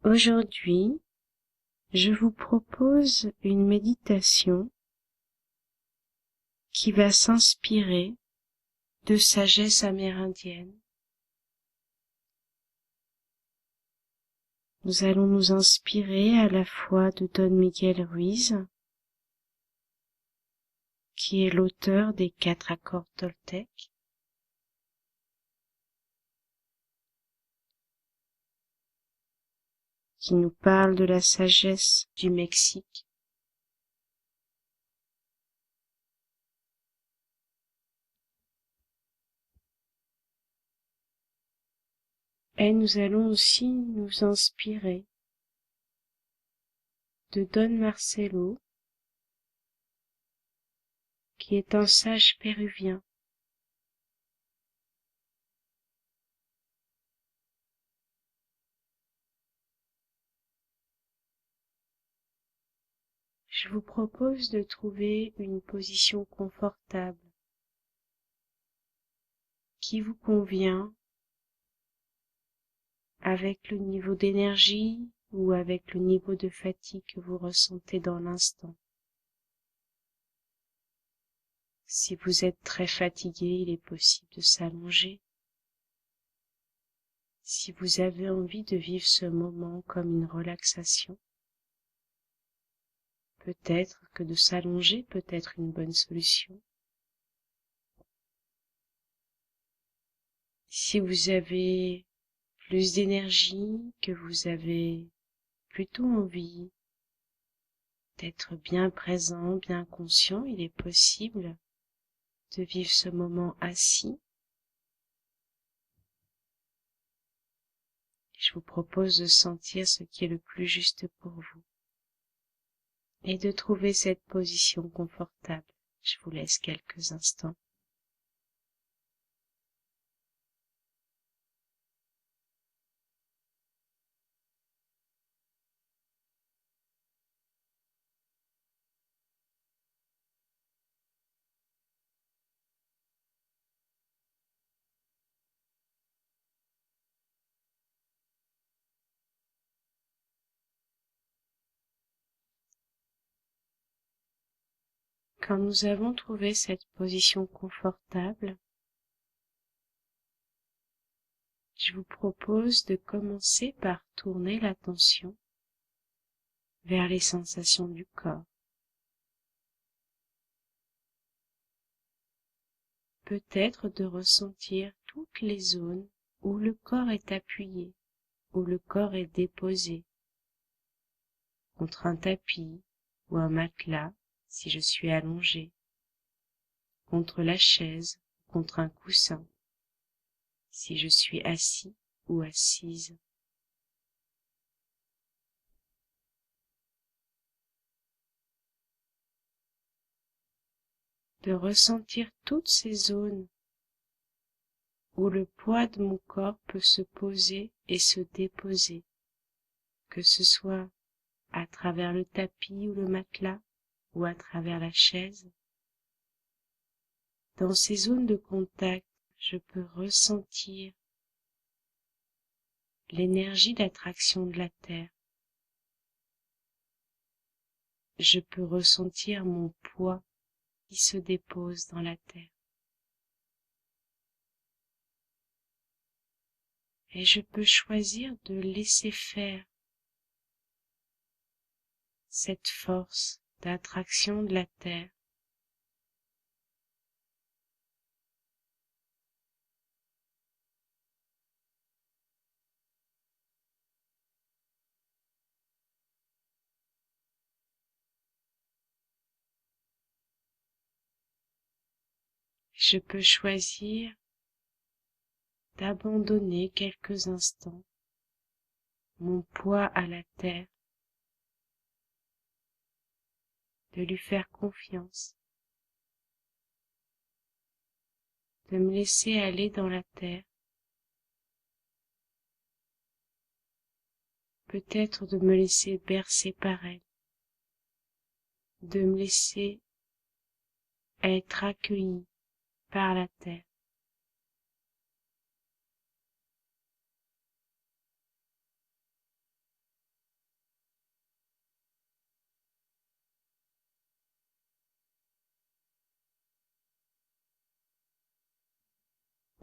Aujourd'hui, je vous propose une méditation qui va s'inspirer de sagesse amérindienne. Nous allons nous inspirer à la fois de Don Miguel Ruiz, qui est l'auteur des 4 accords toltèques, qui nous parle de la sagesse du Mexique. Et nous allons aussi nous inspirer de Don Marcelo, qui est un sage péruvien. Je vous propose de trouver une position confortable qui vous convient avec le niveau d'énergie ou avec le niveau de fatigue que vous ressentez dans l'instant. Si vous êtes très fatigué, il est possible de s'allonger. Si vous avez envie de vivre ce moment comme une relaxation, peut-être que de s'allonger peut être une bonne solution. Si vous avez plus d'énergie, que vous avez plutôt envie d'être bien présent, bien conscient, il est possible de vivre ce moment assis. Je vous propose de sentir ce qui est le plus juste pour vous et de trouver cette position confortable. Je vous laisse quelques instants. Quand nous avons trouvé cette position confortable, je vous propose de commencer par tourner l'attention vers les sensations du corps. Peut-être de ressentir toutes les zones où le corps est appuyé, où le corps est déposé, contre un tapis ou un matelas si je suis allongé, contre la chaise ou contre un coussin si je suis assis ou assise. De ressentir toutes ces zones où le poids de mon corps peut se poser et se déposer, que ce soit à travers le tapis ou le matelas ou à travers la chaise. Dans ces zones de contact, je peux ressentir l'énergie d'attraction de la Terre. Je peux ressentir mon poids qui se dépose dans la Terre. Et je peux choisir de laisser faire cette force d'attraction de la Terre. Je peux choisir d'abandonner quelques instants mon poids à la Terre, de lui faire confiance, de me laisser aller dans la Terre, peut-être de me laisser bercer par elle, de me laisser être accueilli par la Terre.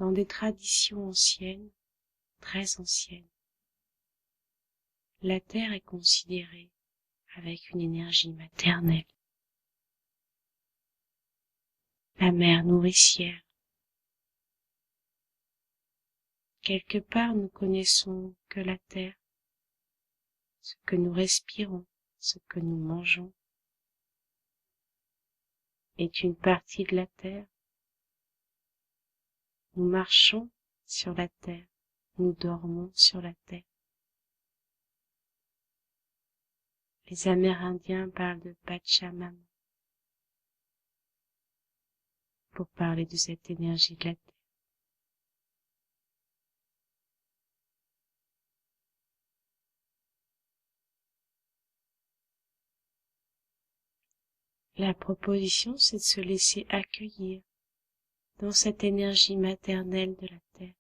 dans des traditions anciennes, très anciennes, la terre est considérée avec une énergie maternelle. La mère nourricière. Quelque part nous connaissons que la terre, ce que nous respirons, ce que nous mangeons, est une partie de la terre. Nous marchons sur la terre, nous dormons sur la terre. Les Amérindiens parlent de Pachamama pour parler de cette énergie de la terre. La proposition, c'est de se laisser accueillir dans cette énergie maternelle de la terre.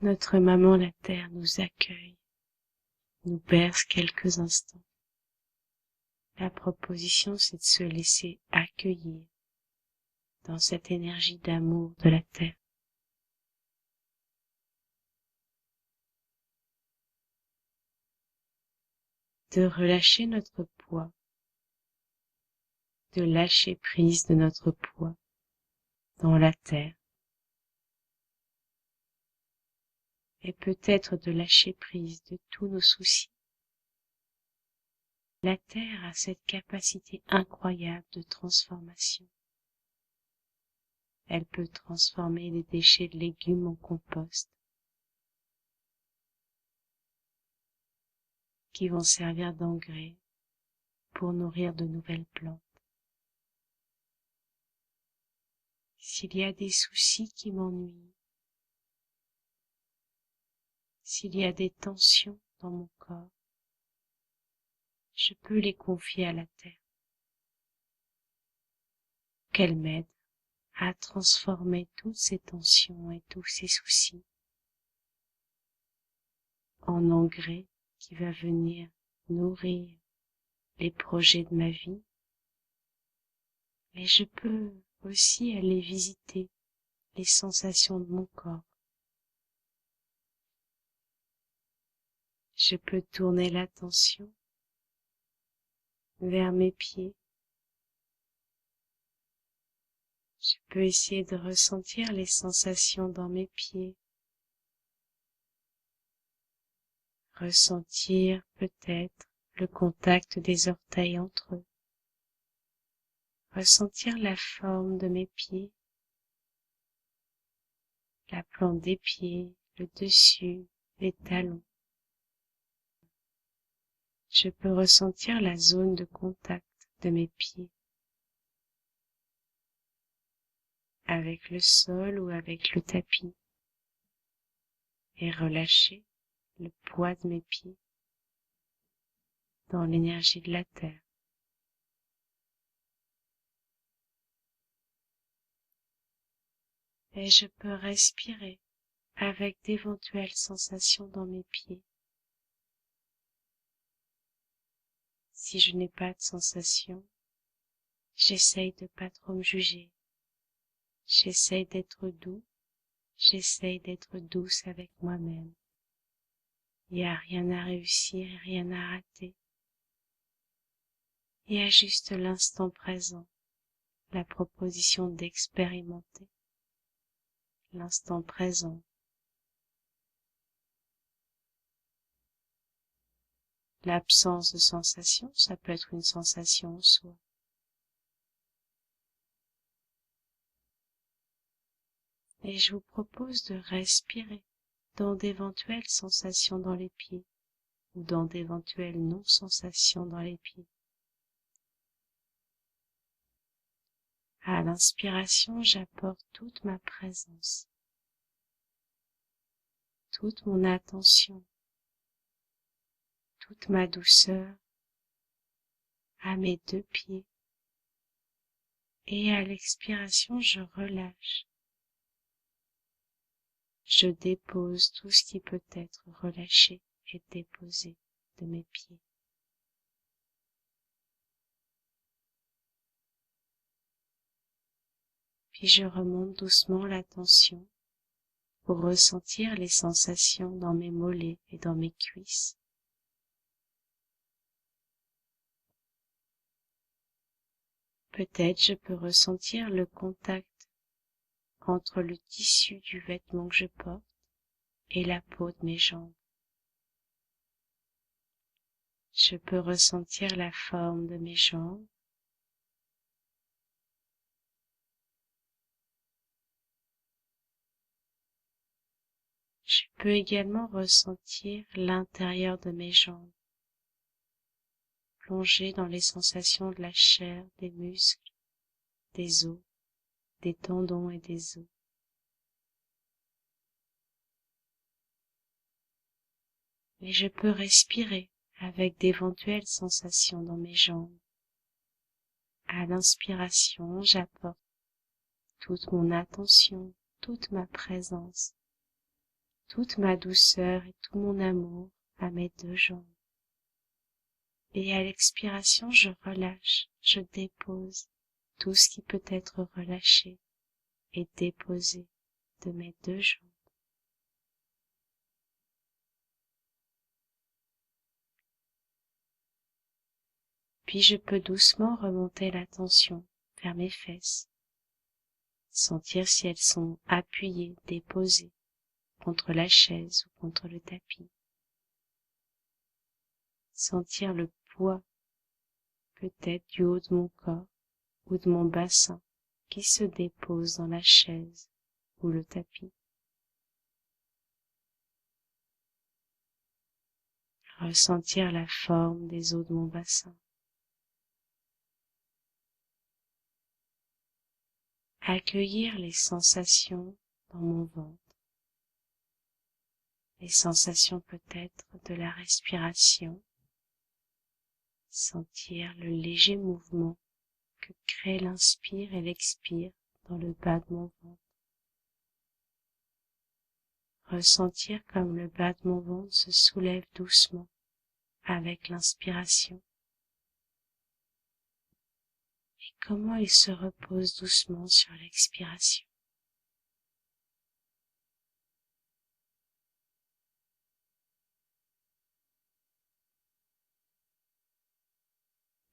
Notre maman la terre nous accueille, nous berce quelques instants. La proposition, c'est de se laisser accueillir dans cette énergie d'amour de la terre. De relâcher notre poids, de lâcher prise de notre poids dans la terre, et peut-être de lâcher prise de tous nos soucis. La terre a cette capacité incroyable de transformation. Elle peut transformer les déchets de légumes en compost, qui vont servir d'engrais pour nourrir de nouvelles plantes. S'il y a des soucis qui m'ennuient, s'il y a des tensions dans mon corps, je peux les confier à la terre, qu'elle m'aide à transformer toutes ces tensions et tous ces soucis en engrais qui va venir nourrir les projets de ma vie. Mais je peux aussi aller visiter les sensations de mon corps. Je peux tourner l'attention vers mes pieds. Je peux essayer de ressentir les sensations dans mes pieds. Ressentir peut-être le contact des orteils entre eux. Ressentir la forme de mes pieds, la plante des pieds, le dessus, les talons. Je peux ressentir la zone de contact de mes pieds avec le sol ou avec le tapis et relâcher le poids de mes pieds dans l'énergie de la terre. Et je peux respirer avec d'éventuelles sensations dans mes pieds. Si je n'ai pas de sensation, j'essaye de pas trop me juger. J'essaye d'être doux, j'essaye d'être douce avec moi-même. Il n'y a rien à réussir et rien à rater. Il y a juste l'instant présent, la proposition d'expérimenter l'instant présent. L'absence de sensation, ça peut être une sensation en soi. Et je vous propose de respirer dans d'éventuelles sensations dans les pieds ou dans d'éventuelles non-sensations dans les pieds. À l'inspiration, j'apporte toute ma présence, toute mon attention, toute ma douceur à mes deux pieds. Et à l'expiration, je relâche. Je dépose tout ce qui peut être relâché et déposé de mes pieds. Puis je remonte doucement l'attention pour ressentir les sensations dans mes mollets et dans mes cuisses. Peut-être je peux ressentir le contact entre le tissu du vêtement que je porte et la peau de mes jambes. Je peux ressentir la forme de mes jambes. Je peux également ressentir l'intérieur de mes jambes, plonger dans les sensations de la chair, des muscles, des os, des tendons et des os. Et je peux respirer avec d'éventuelles sensations dans mes jambes. À l'inspiration, j'apporte toute mon attention, toute ma présence, toute ma douceur et tout mon amour à mes deux jambes. Et à l'expiration, je relâche, je dépose tout ce qui peut être relâché et déposé de mes deux jambes. Puis je peux doucement remonter l'attention vers mes fesses, sentir si elles sont appuyées, déposées contre la chaise ou contre le tapis. Sentir le poids peut-être du haut de mon corps ou de mon bassin qui se dépose dans la chaise ou le tapis. Ressentir la forme des os de mon bassin. Accueillir les sensations dans mon ventre, les sensations peut-être de la respiration, sentir le léger mouvement que crée l'inspire et l'expire dans le bas de mon ventre. Ressentir comme le bas de mon ventre se soulève doucement avec l'inspiration et comment il se repose doucement sur l'expiration.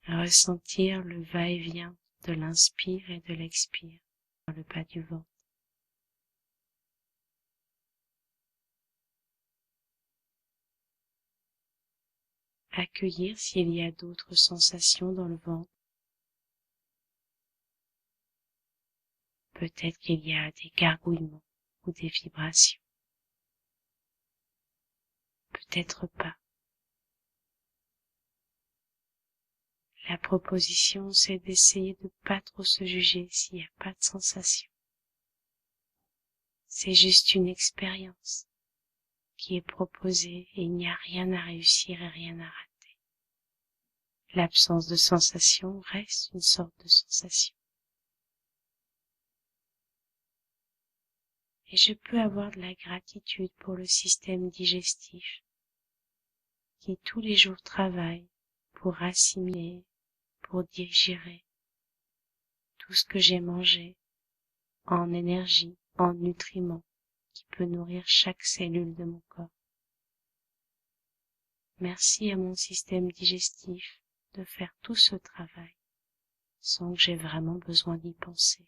Ressentir le va-et-vient de l'inspire et de l'expire dans le bas du ventre. Accueillir s'il y a d'autres sensations dans le ventre. Peut-être qu'il y a des gargouillements ou des vibrations. Peut-être pas. La proposition, c'est d'essayer de pas trop se juger s'il n'y a pas de sensation. C'est juste une expérience qui est proposée et il n'y a rien à réussir et rien à rater. L'absence de sensation reste une sorte de sensation. Et je peux avoir de la gratitude pour le système digestif qui tous les jours travaille pour assimiler, pour digérer tout ce que j'ai mangé en énergie, en nutriments qui peut nourrir chaque cellule de mon corps. Merci à mon système digestif de faire tout ce travail sans que j'ai vraiment besoin d'y penser.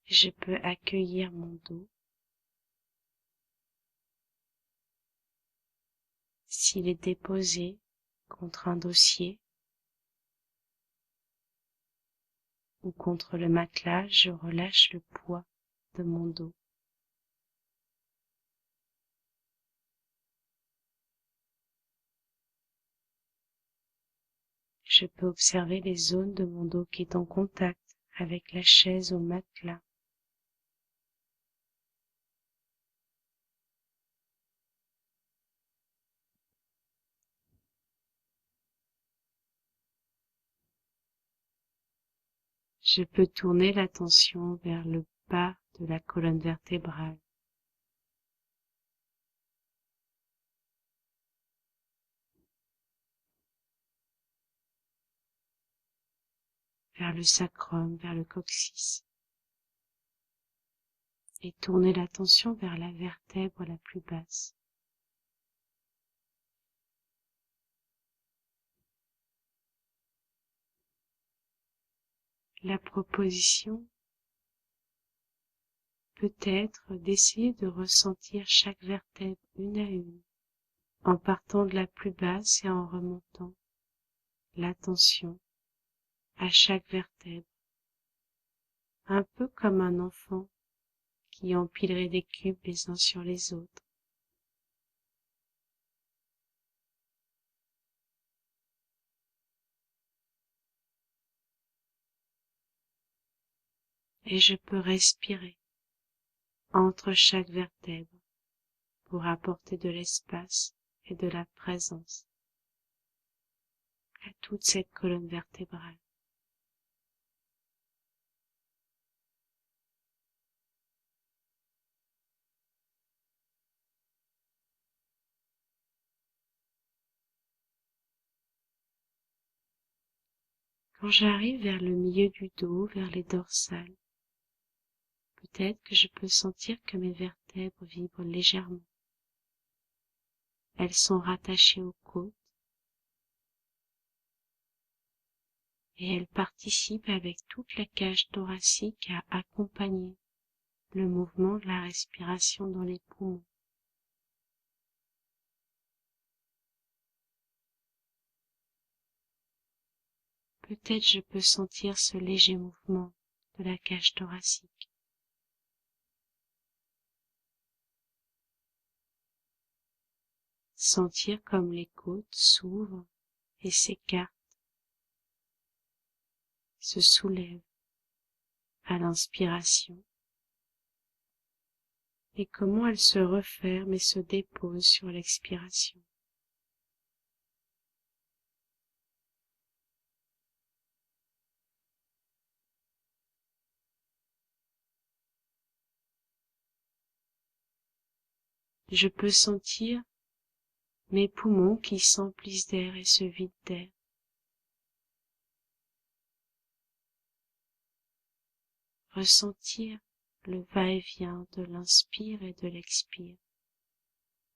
Je peux accueillir mon dos. S'il est déposé contre un dossier ou contre le matelas, je relâche le poids de mon dos. Je peux observer les zones de mon dos qui est en contact avec la chaise ou le matelas. Je peux tourner l'attention vers le bas de la colonne vertébrale. vers le sacrum, vers le coccyx, et tournez l'attention vers la vertèbre la plus basse. La proposition peut être d'essayer de ressentir chaque vertèbre une à une, en partant de la plus basse et en remontant l'attention à chaque vertèbre, un peu comme un enfant qui empilerait des cubes les uns sur les autres. Et je peux respirer entre chaque vertèbre pour apporter de l'espace et de la présence à toute cette colonne vertébrale. Quand j'arrive vers le milieu du dos, vers les dorsales, peut-être que je peux sentir que mes vertèbres vibrent légèrement. Elles sont rattachées aux côtes et elles participent avec toute la cage thoracique à accompagner le mouvement de la respiration dans les poumons. Peut-être je peux sentir ce léger mouvement de la cage thoracique. Sentir comme les côtes s'ouvrent et s'écartent, se soulèvent à l'inspiration, et comment elles se referment et se déposent sur l'expiration. Je peux sentir mes poumons qui s'emplissent d'air et se vident d'air. Ressentir le va-et-vient de l'inspire et de l'expire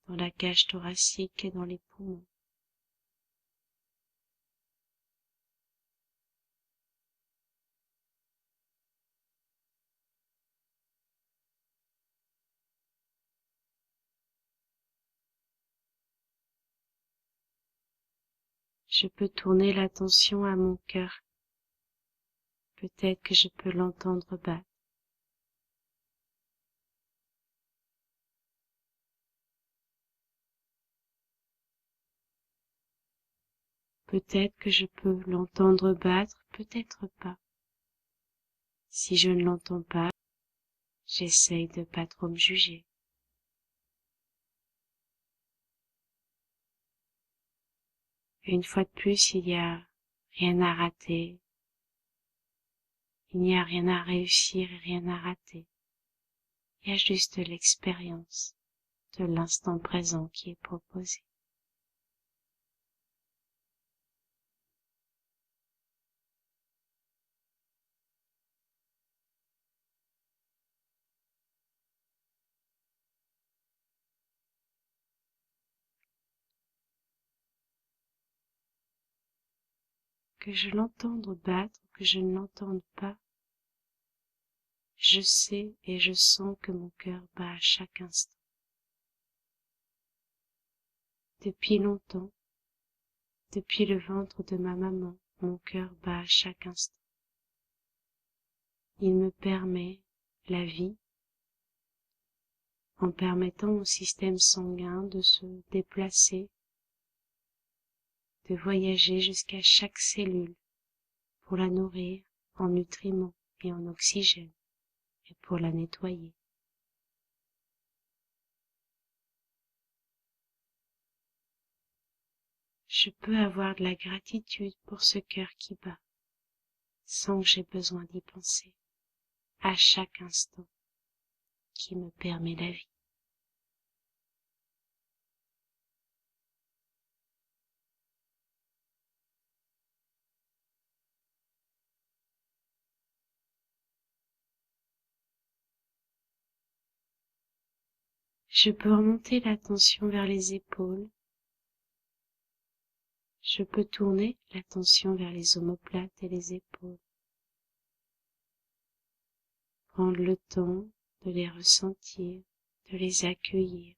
dans la cage thoracique et dans les poumons. Je peux tourner l'attention à mon cœur. Peut-être que je peux l'entendre battre. Peut-être que je peux l'entendre battre, peut-être pas. Si je ne l'entends pas, j'essaye de pas trop me juger. Une fois de plus, il n'y a rien à rater. Il n'y a rien à réussir et rien à rater. Il y a juste l'expérience de l'instant présent qui est proposé. Que je l'entende battre ou que je ne l'entende pas, je sais et je sens que mon cœur bat à chaque instant. Depuis longtemps, depuis le ventre de ma maman, mon cœur bat à chaque instant. Il me permet la vie en permettant au système sanguin de se déplacer, de voyager jusqu'à chaque cellule pour la nourrir en nutriments et en oxygène et pour la nettoyer. Je peux avoir de la gratitude pour ce cœur qui bat, sans que j'ai besoin d'y penser, à chaque instant qui me permet la vie. Je peux remonter l'attention vers les épaules. Je peux tourner l'attention vers les omoplates et les épaules. Prendre le temps de les ressentir, de les accueillir.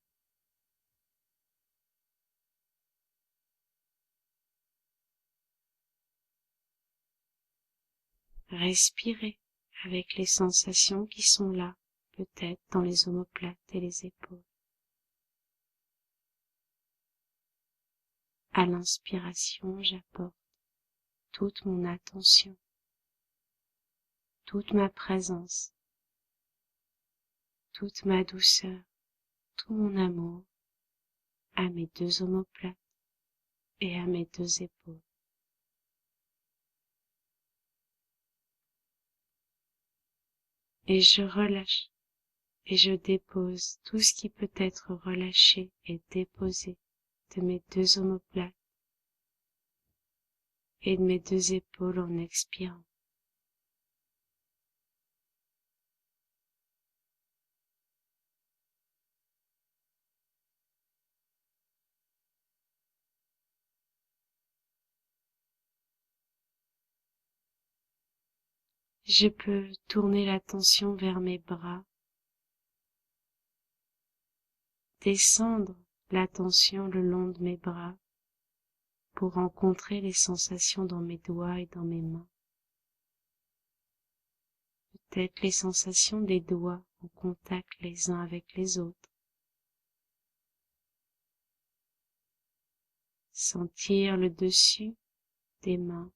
Respirer avec les sensations qui sont là, peut-être dans les omoplates et les épaules. À l'inspiration, j'apporte toute mon attention, toute ma présence, toute ma douceur, tout mon amour à mes deux omoplates et à mes deux épaules. Et je relâche et je dépose tout ce qui peut être relâché et déposé de mes deux omoplates et de mes deux épaules en expirant. Je peux tourner l'attention vers mes bras, descendre l'attention le long de mes bras pour rencontrer les sensations dans mes doigts et dans mes mains. Peut-être les sensations des doigts en contact les uns avec les autres. Sentir le dessus des mains,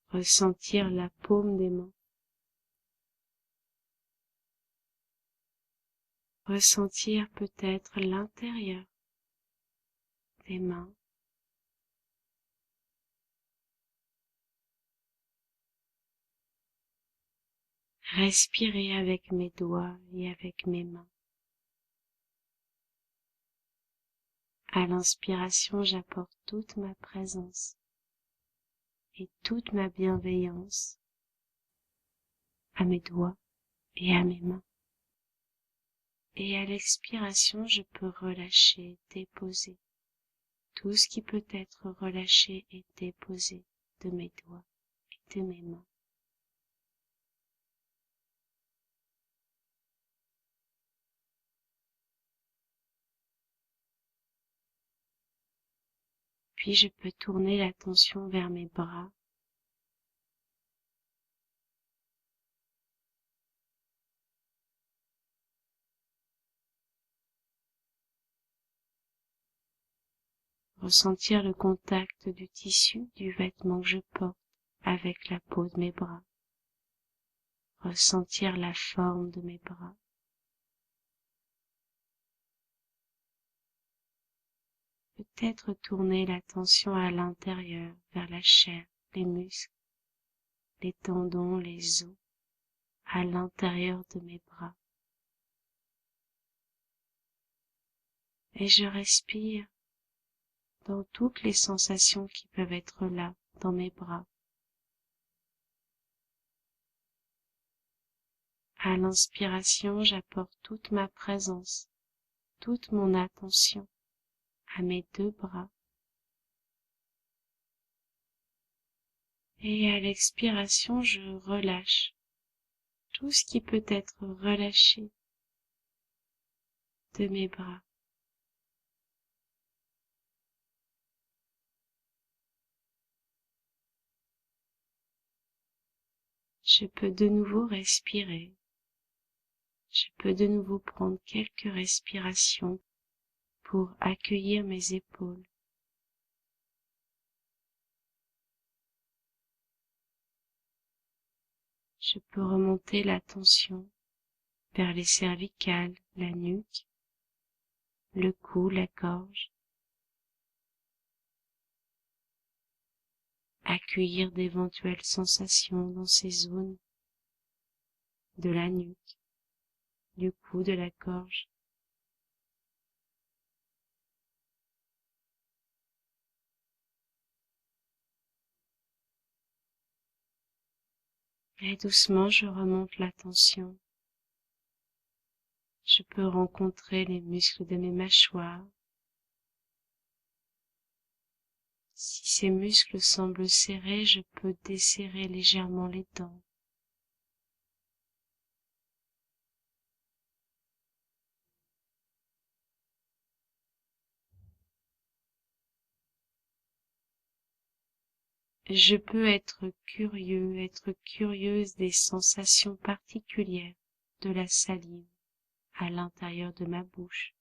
ressentir la paume des mains, ressentir peut-être l'intérieur des mains. Respirer avec mes doigts et avec mes mains. À l'inspiration, j'apporte toute ma présence et toute ma bienveillance à mes doigts et à mes mains. Et à l'expiration, je peux relâcher, déposer tout ce qui peut être relâché et déposé de mes doigts et de mes mains. Puis je peux tourner l'attention vers mes bras. Ressentir le contact du tissu du vêtement que je porte avec la peau de mes bras. Ressentir la forme de mes bras. Peut-être tourner l'attention à l'intérieur, vers la chair, les muscles, les tendons, les os, à l'intérieur de mes bras. Et je respire dans toutes les sensations qui peuvent être là, dans mes bras. À l'inspiration, j'apporte toute ma présence, toute mon attention à mes deux bras. Et à l'expiration, je relâche tout ce qui peut être relâché de mes bras. Je peux de nouveau respirer. Je peux de nouveau prendre quelques respirations pour accueillir mes épaules. Je peux remonter l'attention vers les cervicales, la nuque, le cou, la gorge. Accueillir d'éventuelles sensations dans ces zones de la nuque, du cou, de la gorge. Et doucement, je remonte l'attention Je peux rencontrer les muscles de mes mâchoires. Si ces muscles semblent serrés, je peux desserrer légèrement les dents. Je peux être curieuse des sensations particulières de la salive à l'intérieur de ma bouche.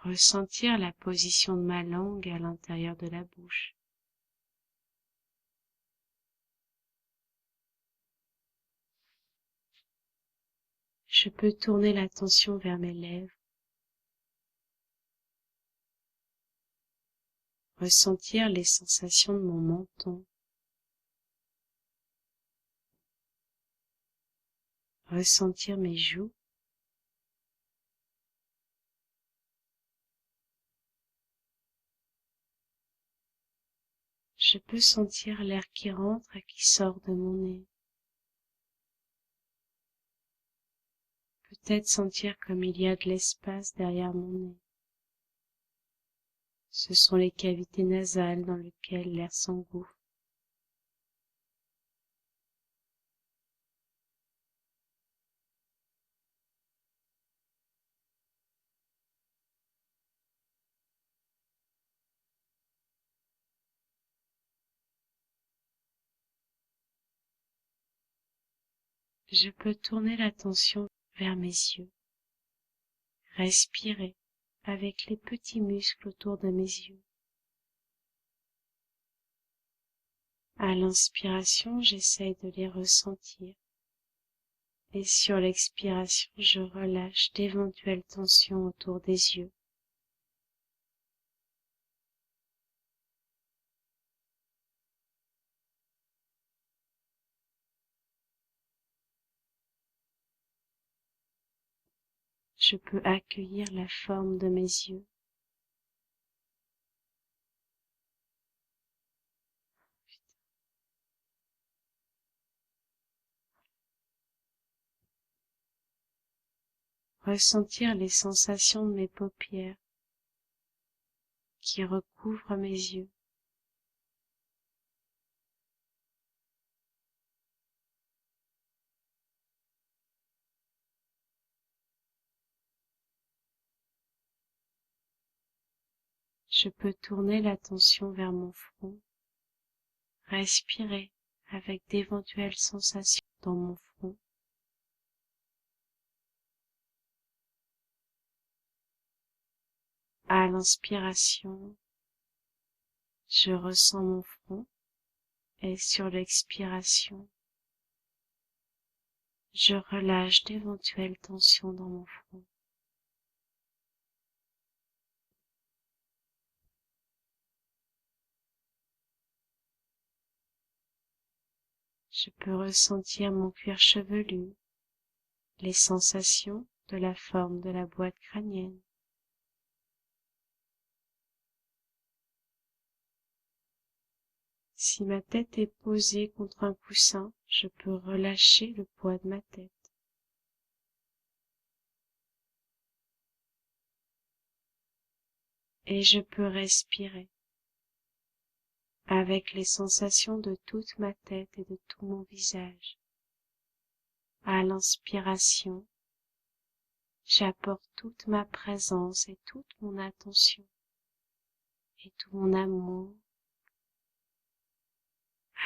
Ressentir la position de ma langue à l'intérieur de la bouche. Je peux tourner l'attention vers mes lèvres, ressentir les sensations de mon menton, ressentir mes joues, je peux sentir l'air qui rentre et qui sort de mon nez, peut-être sentir comme il y a de l'espace derrière mon nez. Ce sont les cavités nasales dans lesquelles l'air s'engouffre. Je peux tourner l'attention vers mes yeux, respirer avec les petits muscles autour de mes yeux. À l'inspiration, j'essaye de les ressentir et sur l'expiration, je relâche d'éventuelles tensions autour des yeux. Je peux accueillir la forme de mes yeux. Ressentir les sensations de mes paupières qui recouvrent mes yeux. Je peux tourner l'attention vers mon front, respirer avec d'éventuelles sensations dans mon front. À l'inspiration, je ressens mon front et sur l'expiration, je relâche d'éventuelles tensions dans mon front. Je peux ressentir mon cuir chevelu, les sensations de la forme de la boîte crânienne. Si ma tête est posée contre un coussin, je peux relâcher le poids de ma tête. Et je peux respirer avec les sensations de toute ma tête et de tout mon visage. À l'inspiration, j'apporte toute ma présence et toute mon attention et tout mon amour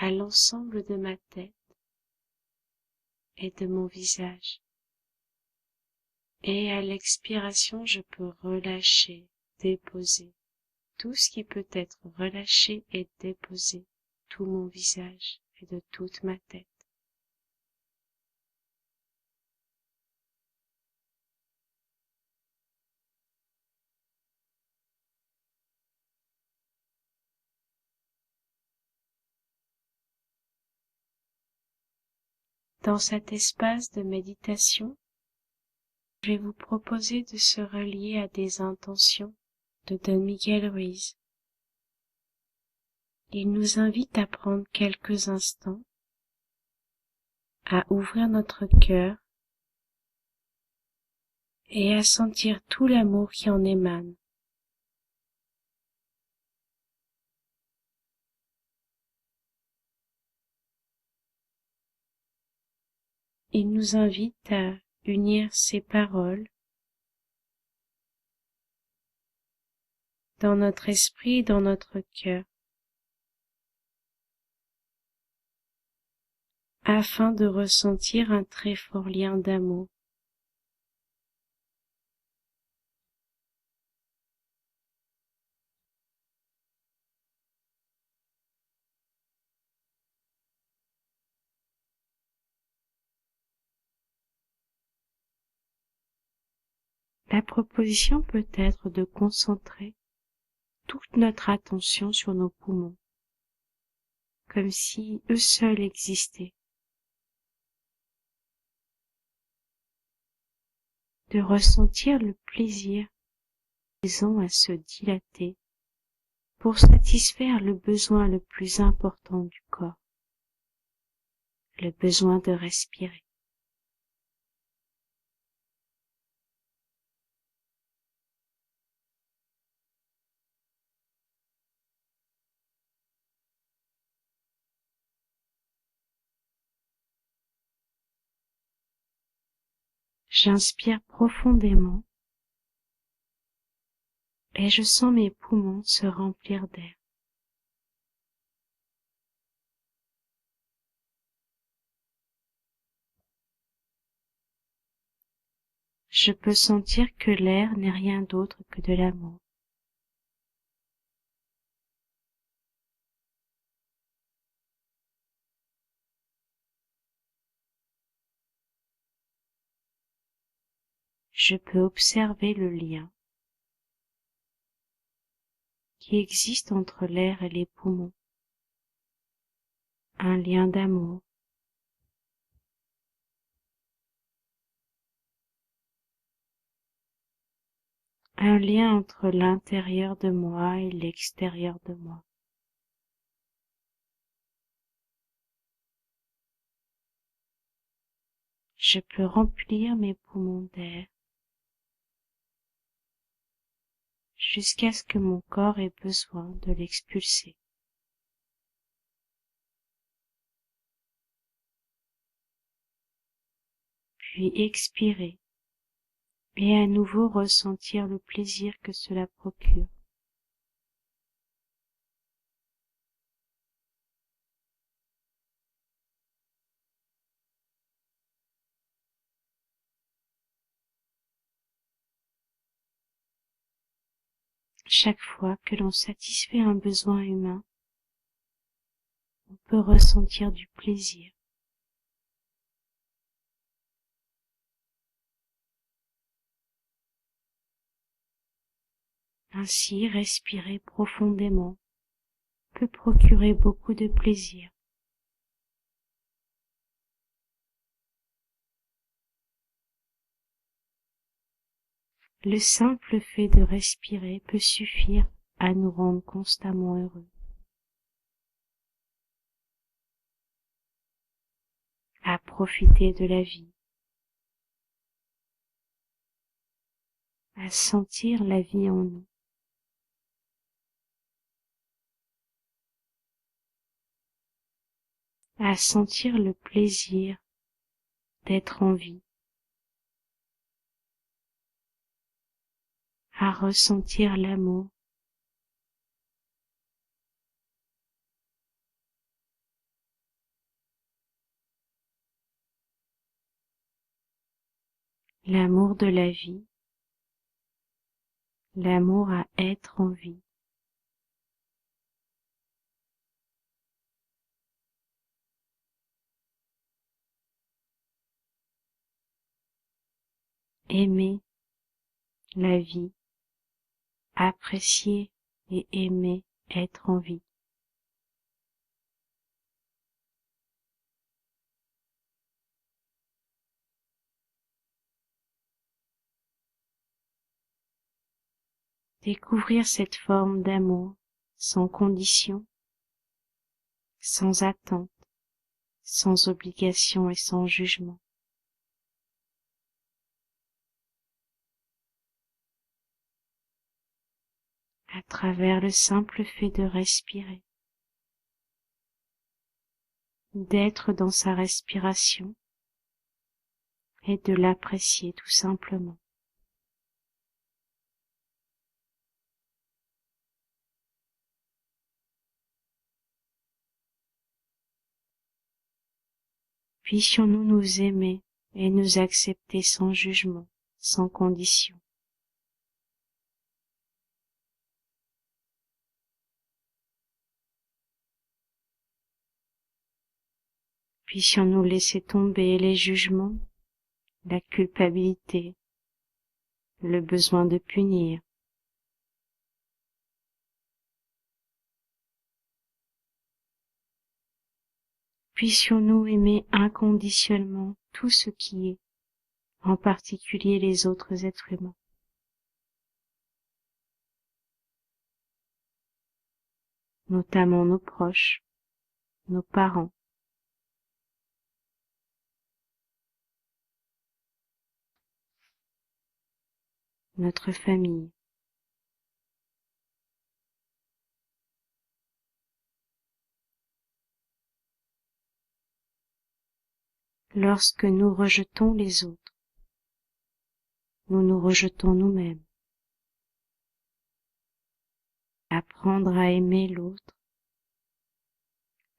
à l'ensemble de ma tête et de mon visage. Et à l'expiration, je peux relâcher, déposer tout ce qui peut être relâché et déposé, tout mon visage et de toute ma tête. Dans cet espace de méditation, je vais vous proposer de se relier à des intentions de Don Miguel Ruiz. Il nous invite à prendre quelques instants à ouvrir notre cœur et à sentir tout l'amour qui en émane. Il nous invite à unir ces paroles dans notre esprit et dans notre cœur, afin de ressentir un très fort lien d'amour. La proposition peut être de concentrer toute notre attention sur nos poumons, comme si eux seuls existaient, de ressentir le plaisir qu'ils ont à se dilater pour satisfaire le besoin le plus important du corps, le besoin de respirer. J'inspire profondément et je sens mes poumons se remplir d'air. Je peux sentir que l'air n'est rien d'autre que de l'amour. Je peux observer le lien qui existe entre l'air et les poumons, un lien d'amour, un lien entre l'intérieur de moi et l'extérieur de moi. Je peux remplir mes poumons d'air jusqu'à ce que mon corps ait besoin de l'expulser. Puis expirer et à nouveau ressentir le plaisir que cela procure. Chaque fois que l'on satisfait un besoin humain, on peut ressentir du plaisir. Ainsi, respirer profondément peut procurer beaucoup de plaisir. Le simple fait de respirer peut suffire à nous rendre constamment heureux, à profiter de la vie, à sentir la vie en nous. À sentir le plaisir d'être en vie, à ressentir l'amour, l'amour de la vie, l'amour à être en vie. Aimer la vie, apprécier et aimer être en vie. Découvrir cette forme d'amour sans condition, sans attente, sans obligation et sans jugement. À travers le simple fait de respirer, d'être dans sa respiration et de l'apprécier tout simplement. Puissions-nous nous aimer et nous accepter sans jugement, sans condition. Puissions-nous laisser tomber les jugements, la culpabilité, le besoin de punir. Puissions-nous aimer inconditionnellement tout ce qui est, en particulier les autres êtres humains. Notamment nos proches, nos parents, notre famille. Lorsque nous rejetons les autres, nous nous rejetons nous-mêmes. Apprendre à aimer l'autre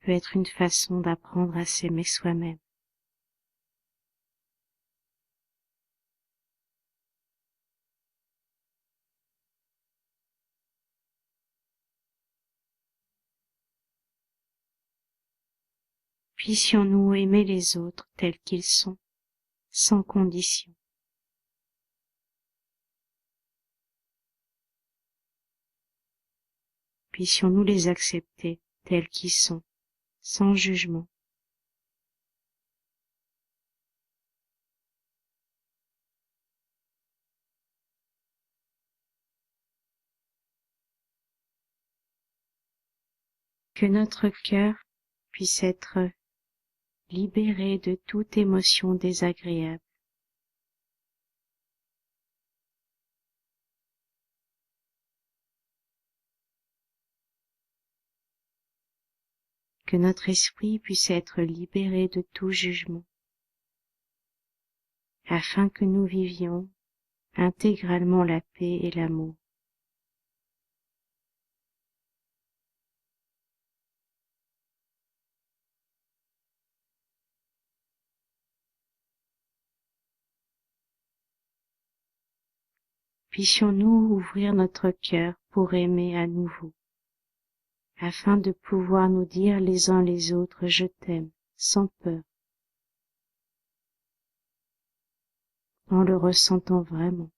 peut être une façon d'apprendre à s'aimer soi-même. Puissions-nous aimer les autres tels qu'ils sont, sans condition. Puissions-nous les accepter tels qu'ils sont, sans jugement. Que notre cœur puisse être libéré de toute émotion désagréable. Que notre esprit puisse être libéré de tout jugement, afin que nous vivions intégralement la paix et l'amour. Puissions-nous ouvrir notre cœur pour aimer à nouveau, afin de pouvoir nous dire les uns les autres je t'aime, sans peur, en le ressentant vraiment.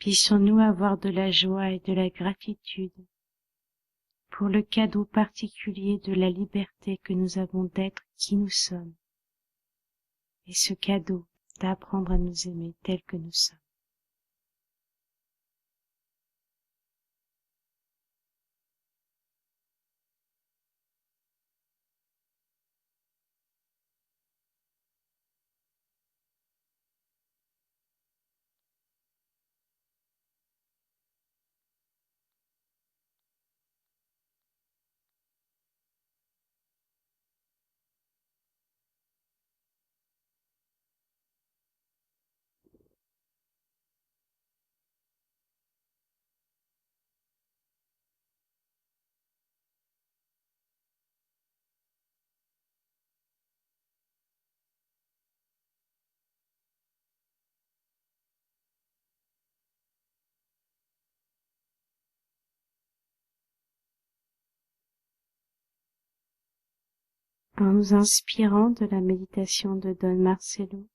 Puissions-nous avoir de la joie et de la gratitude pour le cadeau particulier de la liberté que nous avons d'être qui nous sommes, et ce cadeau d'apprendre à nous aimer tels que nous sommes. En nous inspirant de la méditation de Don Marcelo,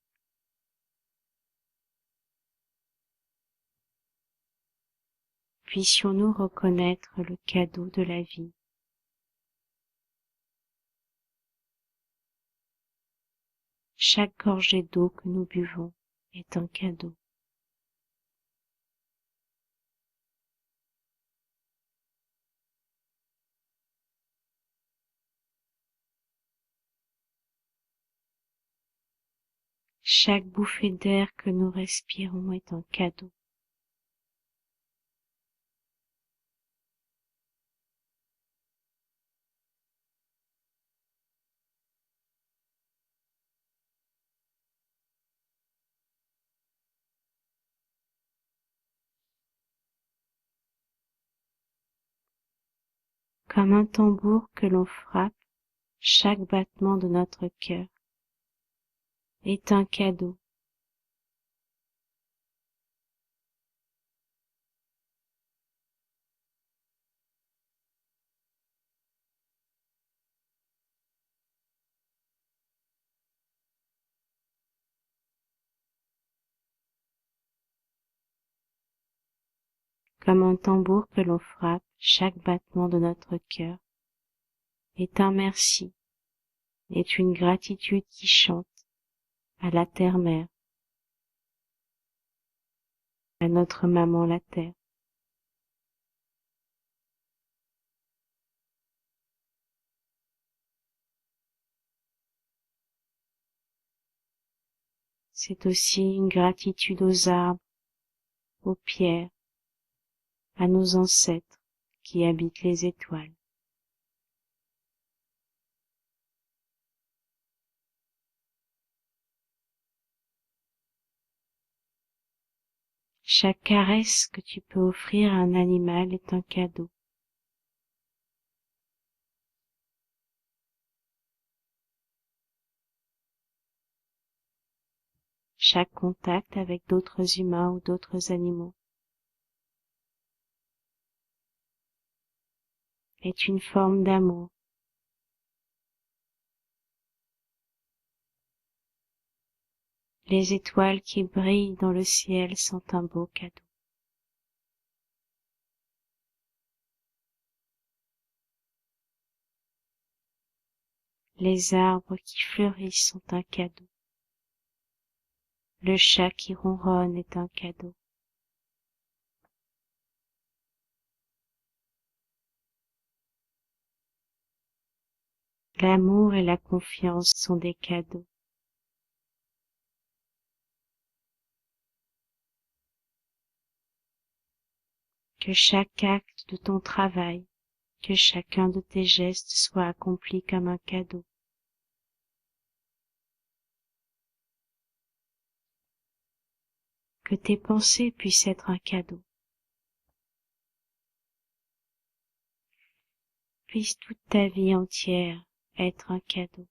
puissions-nous reconnaître le cadeau de la vie Chaque gorgée d'eau que nous buvons est un cadeau. Chaque bouffée d'air que nous respirons est un cadeau. Comme un tambour que l'on frappe, chaque battement de notre cœur est un cadeau. Comme un tambour que l'on frappe, chaque battement de notre cœur est un merci, est une gratitude qui chante à la terre-mère, à notre maman la terre. C'est aussi une gratitude aux arbres, aux pierres, à nos ancêtres qui habitent les étoiles. Chaque caresse que tu peux offrir à un animal est un cadeau. Chaque contact avec d'autres humains ou d'autres animaux est une forme d'amour. Les étoiles qui brillent dans le ciel sont un beau cadeau. Les arbres qui fleurissent sont un cadeau. Le chat qui ronronne est un cadeau. L'amour et la confiance sont des cadeaux. Que chaque acte de ton travail, que chacun de tes gestes soit accompli comme un cadeau. Que tes pensées puissent être un cadeau. Puisse toute ta vie entière être un cadeau.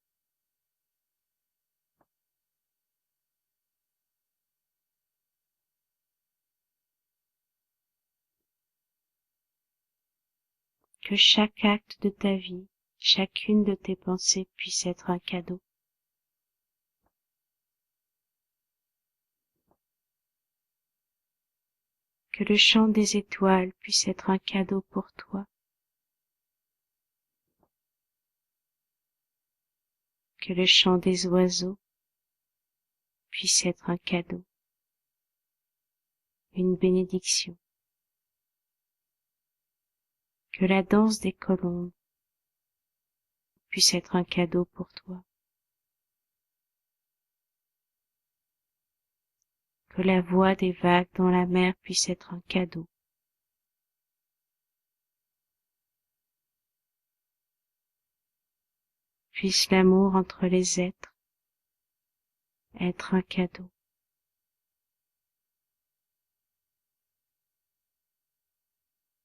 Que chaque acte de ta vie, chacune de tes pensées puisse être un cadeau. Que le chant des étoiles puisse être un cadeau pour toi. Que le chant des oiseaux puisse être un cadeau, une bénédiction. Que la danse des colombes puisse être un cadeau pour toi. Que la voix des vagues dans la mer puisse être un cadeau. Puisse l'amour entre les êtres être un cadeau.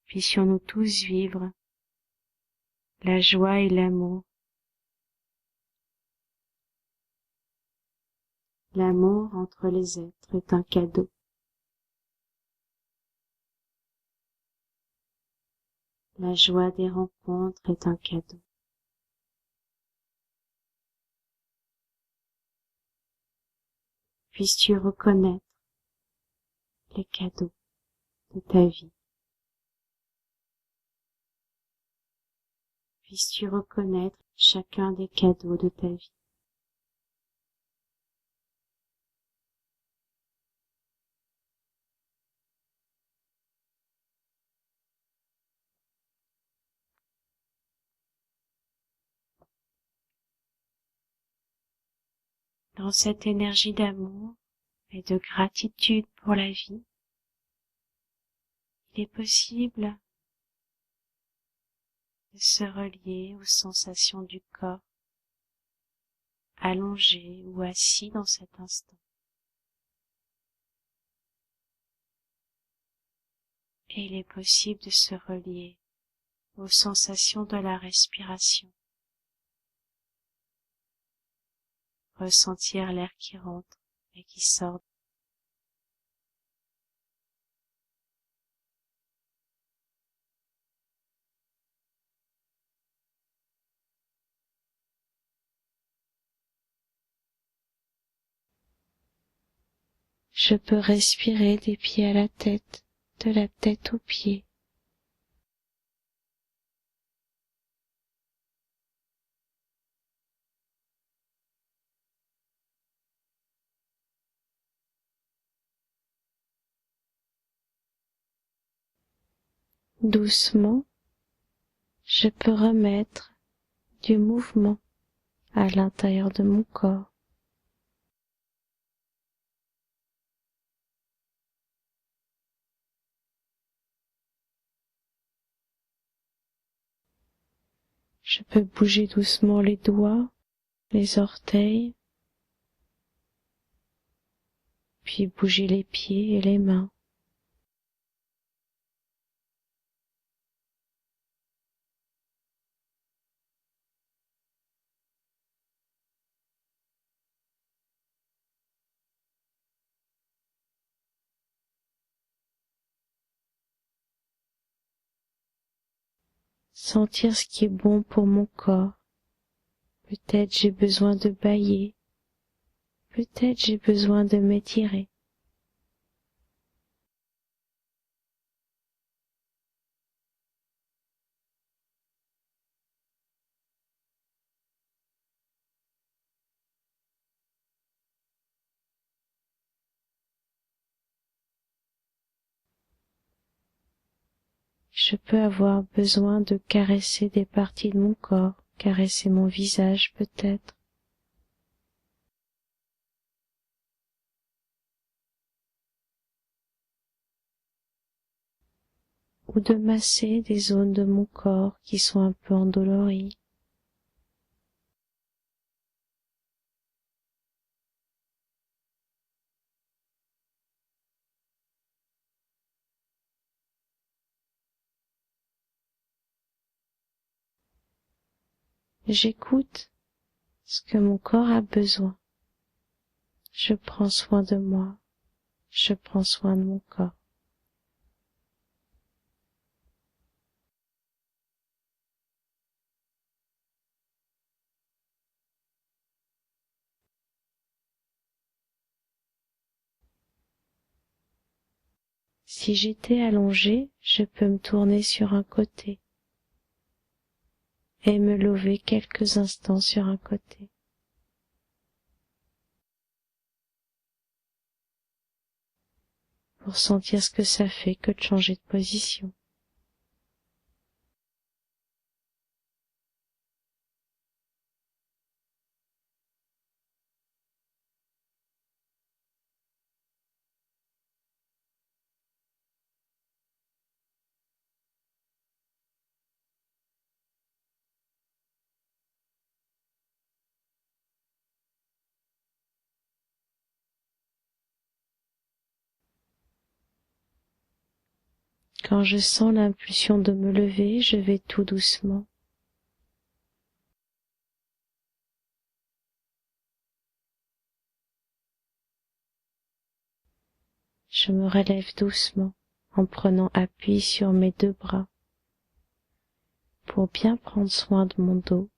Puissions-nous tous vivre la joie et l'amour. L'amour entre les êtres est un cadeau. La joie des rencontres est un cadeau. Puisses-tu reconnaître les cadeaux de ta vie. Puisses-tu reconnaître chacun des cadeaux de ta vie. Dans cette énergie d'amour et de gratitude pour la vie, il est possible de se relier aux sensations du corps, allongé ou assis dans cet instant. Et il est possible de se relier aux sensations de la respiration. Ressentir l'air qui rentre et qui sort. Je peux respirer des pieds à la tête, de la tête aux pieds. Doucement, je peux remettre du mouvement à l'intérieur de mon corps. Je peux bouger doucement les doigts, les orteils, puis bouger les pieds et les mains. Sentir ce qui est bon pour mon corps. Peut-être j'ai besoin de bâiller, peut-être j'ai besoin de m'étirer. Je peux avoir besoin de caresser des parties de mon corps, caresser mon visage peut-être. Ou de masser des zones de mon corps qui sont un peu endolories. J'écoute ce que mon corps a besoin. Je prends soin de moi, je prends soin de mon corps. Si j'étais allongé, je peux me tourner sur un côté et me lever quelques instants sur un côté. Pour sentir ce que ça fait que de changer de position. Quand je sens l'impulsion de me lever, je vais tout doucement. Je me relève doucement en prenant appui sur mes deux bras pour bien prendre soin de mon dos.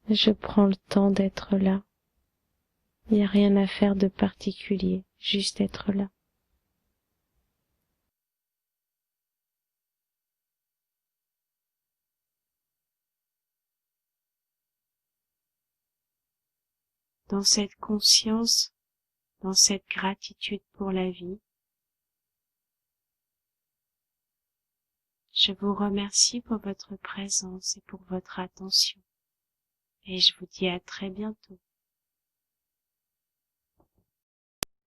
Je prends le temps d'être là. Il n'y a rien à faire de particulier, juste être là. Dans cette conscience, dans cette gratitude pour la vie, Je vous remercie pour votre présence et pour votre attention, et je vous dis à très bientôt.